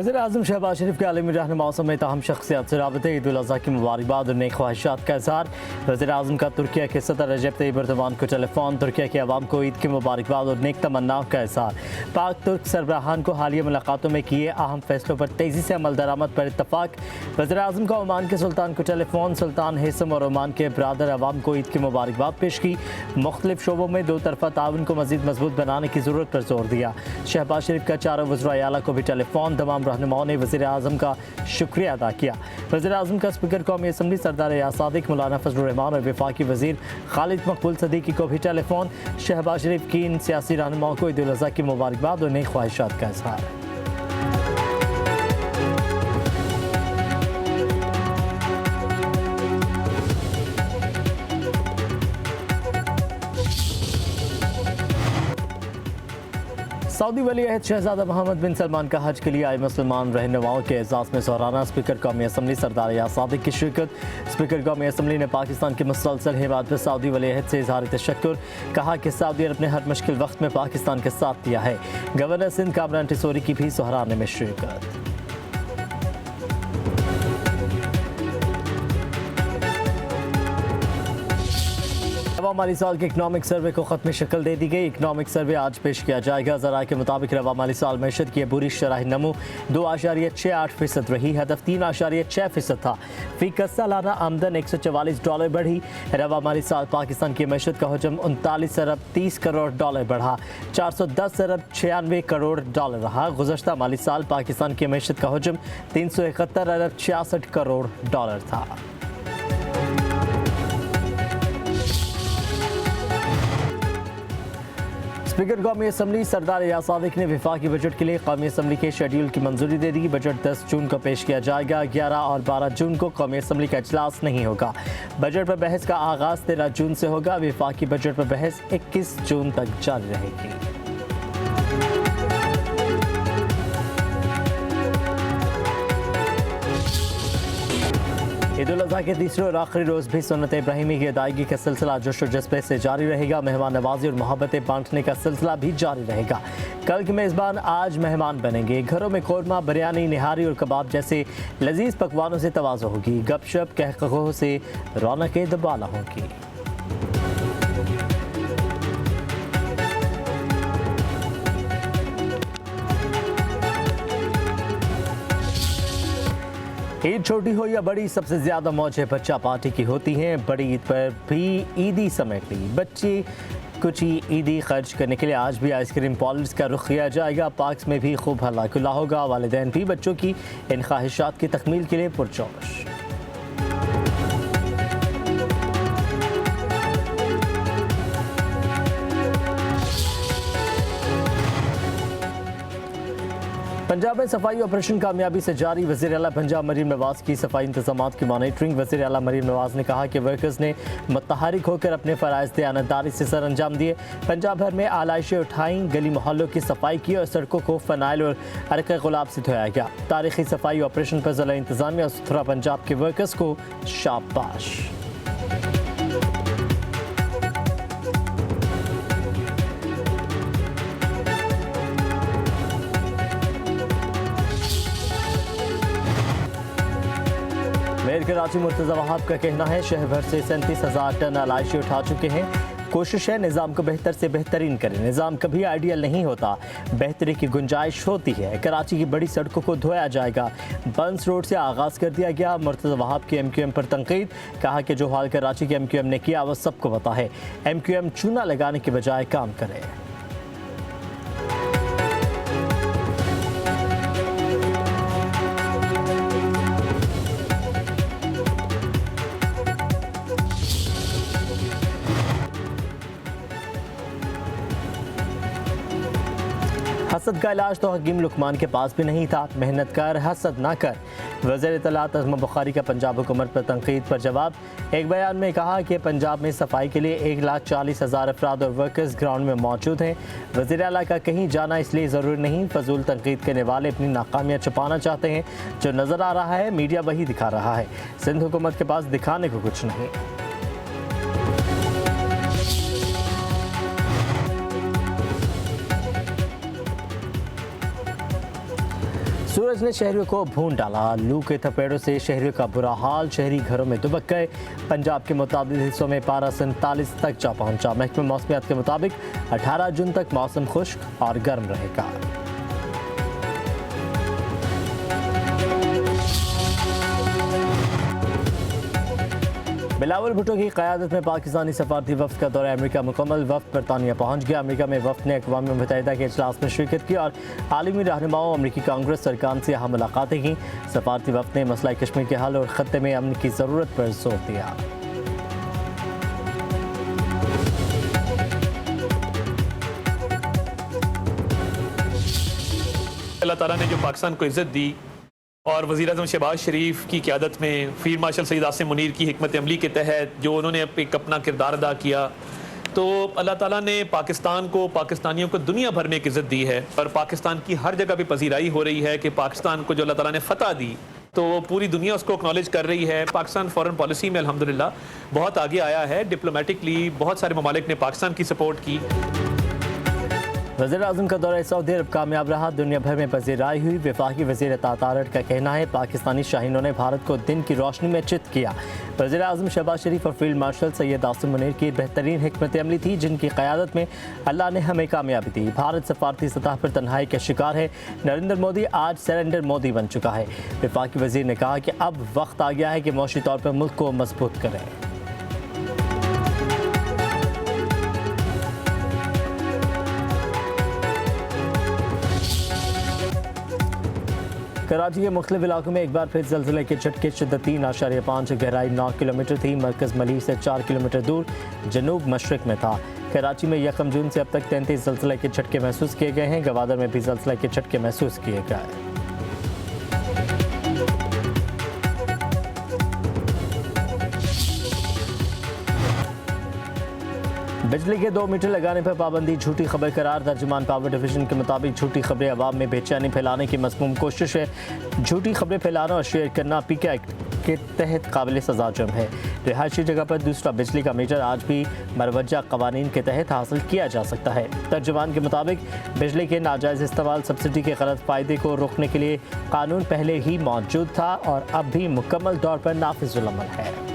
वज़ीर-ए-आज़म शहबाज शरीफ के आलमी रहनुमाओं समेत अहम शख्सियत से राबते ईद उल अज़हा की मुबारकबाद और नेक ख्वाहिशात का इज़हार। वज़ीर-ए-आज़म का तुर्किया के सदर रजब तैयब एर्दोगान को टेलीफोन। तुर्किया के अवाम को ईद की मुबारकबाद और नेक तमन्नाओं का इज़हार। पाक तुर्क सरबराहान को हालिया मुलाकातों में किए अहम फैसलों पर तेज़ी से अमल दरामद पर इत्तफाक। वज़ीर-ए-आज़म का ओमान के सुल्तान को टेलीफोन। सुल्तान हैसम और ओमान के ब्रादर अवाम को ईद की मुबारकबाद पेश की। मुख्तलिफ शोबों में दो तरफ़ा ताउन को मज़ीद मजबूत बनाने की ज़रूरत पर जोर दिया। शहबाज शरीफ का चारों वज़राए आला को भी टेलीफोन। तमाम रहनुमाओं ने वज़ीर-ए-आज़म का शुक्रिया अदा किया। वज़ीर-ए-आज़म का स्पीकर कौमी असम्बली सरदार या सादिक मौलाना फजलुर रहमान और वफाकी वज़ीर खालिद मकबूल सदीकी को भी टेलीफोन। शहबाज शरीफ की इन सियासी रहनुमाओं को ईद उल अज़हा की मुबारकबाद और नई ख्वाहिशात का इज़हार। सऊदी वली अहद शहजादा मोहम्मद बिन सलमान का हज के लिए आए मुसलमान रहनुमाओं के एजाज़ में सराहना। स्पीकर कौमी असम्बली सरदार या सादिक की शिरकत। स्पीकर कौमी असम्बली ने पाकिस्तान की मुसलसल हिमायत पर सऊदी वली अहद से इज़हार तशक्कुर। कहा कि सऊदी अरब ने हर मुश्किल वक्त में पाकिस्तान के साथ दिया है। गवर्नर सिंध कामरान टिसोरी की भी सराहने में शिरकत। रवा माली साल के इकनॉमिक सर्वे को खत्मी शक्ल दे दी गई। इकनॉमिक सर्वे आज पेश किया जाएगा। ज़रा के मुताबिक रवा माली साल मैशत की अबूरी शरह नमू 2.68% रही। हदफ 3.6% था। फी कस सालाना आमदन $144 बढ़ी। रवा माली साल पाकिस्तान की मैशत का हजम 39 अरब 30 करोड़ डॉलर बढ़ा। 410 अरब 96 करोड़ डॉलर रहा। गुज़श्ता माली साल पाकिस्तान की मैशत का हजम 371 अरब 66 करोड़ डॉलर था। स्पीकर कौमी असम्बली सरदार या सादिक ने वफाकी बजट के लिए कौमी असम्बली के शेड्यूल की मंजूरी दे दी। बजट 10 जून को पेश किया जाएगा। 11 और 12 जून को कौमी असम्बली का इजलास नहीं होगा। बजट पर बहस का आगाज़ 13 जून से होगा। वफाकी बजट पर बहस 21 जून तक जारी रहेगी। ईद उल अज़हा के तीसरे और आखिरी रोज़ भी सुन्नत इब्राहिमी की अदायगी का सिलसिला जोश और जज्बे से जारी रहेगा। मेहमान नवाजी और मोहब्बतें बांटने का सिलसिला भी जारी रहेगा। कल के मेज़बान आज मेहमान बनेंगे। घरों में कौरमा, बिरयानी, निहारी और कबाब जैसे लजीज पकवानों से तवाज़ो होगी। गपशप कहकहों से रौनकें दुबाला होंगी। ईद छोटी हो या बड़ी, सबसे ज़्यादा मौजें बच्चा पार्टी की होती हैं। बड़ी ईद पर भी ईदी समेट ली। बच्चे कुछ ईदी खर्च करने के लिए आज भी आइसक्रीम पार्लर्स का रुख किया जाएगा। पार्क्स में भी खूब हल्ला गुल्ला होगा। वालिदैन भी बच्चों की इन ख्वाहिशात की तकमील के लिए पुरजोश। पंजाब में सफाई ऑपरेशन कामयाबी से जारी। वज़ीर आला पंजाब मरीम नवाज की सफाई इंतजामात की मॉनिटरिंग। वज़ीर आला मरीम नवाज ने कहा कि वर्कर्स ने मुतहरिक होकर अपने फ़राइज़ दयानतदारी से सर अंजाम दिए। पंजाब भर में आलाइशें उठाई, गली मोहल्लों की सफाई की और सड़कों को फ़नाइल और अरक़ गुलाब से धोया गया। तारीख़ी सफाई ऑपरेशन पर ज़िला इंतज़ामिया और सुथरा पंजाब के वर्कर्स को शाबाश। मेयर कराची मुर्तज़ा वहाब का कहना है शहर भर से 37,000 टन आलाइशें उठा चुके हैं। कोशिश है निज़ाम को बेहतर से बेहतरीन करें। निज़ाम कभी आइडियल नहीं होता, बेहतरी की गुंजाइश होती है। कराची की बड़ी सड़कों को धोया जाएगा। बंस रोड से आगाज़ कर दिया गया। मुर्तज़ा वहाब की MQM पर तनकीद। कहा कि जो हाल कराची के MQM ने किया वह सबको पता है। MQM चूना लगाने के बजाय काम करे। हसद का इलाज तो हकीम लुकमान के पास भी नहीं था। मेहनत कर, हसद ना कर। वज़ीर इत्तलात अज़मा बुखारी का पंजाब हुकूमत पर तनकीद पर जवाब। एक बयान में कहा कि पंजाब में सफाई के लिए 1,40,000 अफराद और वर्कर्स ग्राउंड में मौजूद हैं। वज़ीर आला का कहीं जाना इसलिए ज़रूरी नहीं। फजूल तनकीद करने वाले अपनी नाकामियाँ छुपाना चाहते हैं। जो नज़र आ रहा है मीडिया वही दिखा रहा है। सिंध हुकूमत के पास दिखाने को कुछ नहीं। सूरज ने शहरियों को भून डाला। लू के थपेड़ों से शहरियों का बुरा हाल, शहरी घरों में दुबक गए। पंजाब के मुताबिक हिस्सों में पारा 47 तक जा पहुंचा। महकमे मौसमियात के मुताबिक 18 जून तक मौसम खुश्क और गर्म रहेगा। बिलावल भुट्टो की क़यादत में पाकिस्तानी सफारती वफ़द का दौरा अमेरिका मुकम्मल। वफ़द बरतानिया पहुंच गया। अमेरिका में वफ़द ने अक़वाम मुत्तहिदा के इजलास में शिरकत की और आलमी रहनुमाओं, अमरीकी कांग्रेस सरकार से अहम मुलाकातें की। सफारती वफ़द ने मसला कश्मीर के हल और ख़त्ते में अमन की ज़रूरत पर जोर दिया। अल्लाह ताला ने जो पाकिस्तान को इज़्ज़त दी और वज़ीर-ए-आज़म शहबाज शरीफ की क़यादत में फ़ील्ड मार्शल सैयद आसिम मुनीर की हिकमत अमली के तहत जो उन्होंने एक अपना किरदार अदा किया, तो अल्लाह ताला ने पाकिस्तान को, पाकिस्तानियों को दुनिया भर में एक इज़्ज़त दी है और पाकिस्तान की हर जगह भी पजीराई हो रही है कि पाकिस्तान को जो अल्लाह ताला ने फ़तह दी तो पूरी दुनिया उसको एक्नॉलेज कर रही है। पाकिस्तान फ़ॉरेन पॉलिसी में अल्हम्दुलिल्लाह बहुत आगे आया है। डिप्लोमेटिकली बहुत सारे ममालिक ने पाकिस्तान की सपोर्ट की। वज़ीर-ए-आज़म का दौरा सऊदी अरब कामयाब रहा। दुनिया भर में पजीराई हुई। वफाकी वज़ीर इत्तेहाद आरट का कहना है पाकिस्तानी शाहीनों ने भारत को दिन की रोशनी में चित किया। वज़ीर-ए-आज़म शहबाज शरीफ और फील्ड मार्शल सैयद आसिम मुनीर की बेहतरीन हिकमत अमली थी जिनकी क़यादत में अल्लाह ने हमें कामयाबी दी। भारत सफारती सतह पर तन्हाई का शिकार है। नरेंद्र मोदी आज सरेंडर मोदी बन चुका है। वफाकी वज़ीर ने कहा कि अब वक्त आ गया है कि मौशी तौर पर मुल्क को मजबूत करें। कराची के मुख्तलिफ इलाकों में एक बार फिर ज़लज़ले के झटके। शिद्दत 3.5, गहराई 9 किलोमीटर थी। मरकज़ मलीह से 4 किलोमीटर दूर जनूब मशरक़ में था। कराची में 1 जून से अब तक 33 ज़लज़ले के झटके महसूस किए गए हैं। गवादर में भी ज़लज़ले के झटके महसूस किए गए। बिजली के 2 मीटर लगाने पर पाबंदी झूठी खबर करार। तर्जुमान पावर डिवीजन के मुताबिक झूठी खबरें अवाम में बेचैनी फैलाने की मज़मूम कोशिश है। झूठी खबरें फैलाना और शेयर करना पीके एक्ट के तहत काबिल सज़ा जुर्म है। रिहायशी जगह पर दूसरा बिजली का मीटर आज भी मरवजा कवानीन के तहत हासिल किया जा सकता है। तर्जुमान के मुताबिक बिजली के नाजायज़ इस्तेमाल, सब्सिडी के गलत फ़ायदे को रोकने के लिए कानून पहले ही मौजूद था और अब भी मुकम्मल तौर पर नाफिज़-उल-अमल है।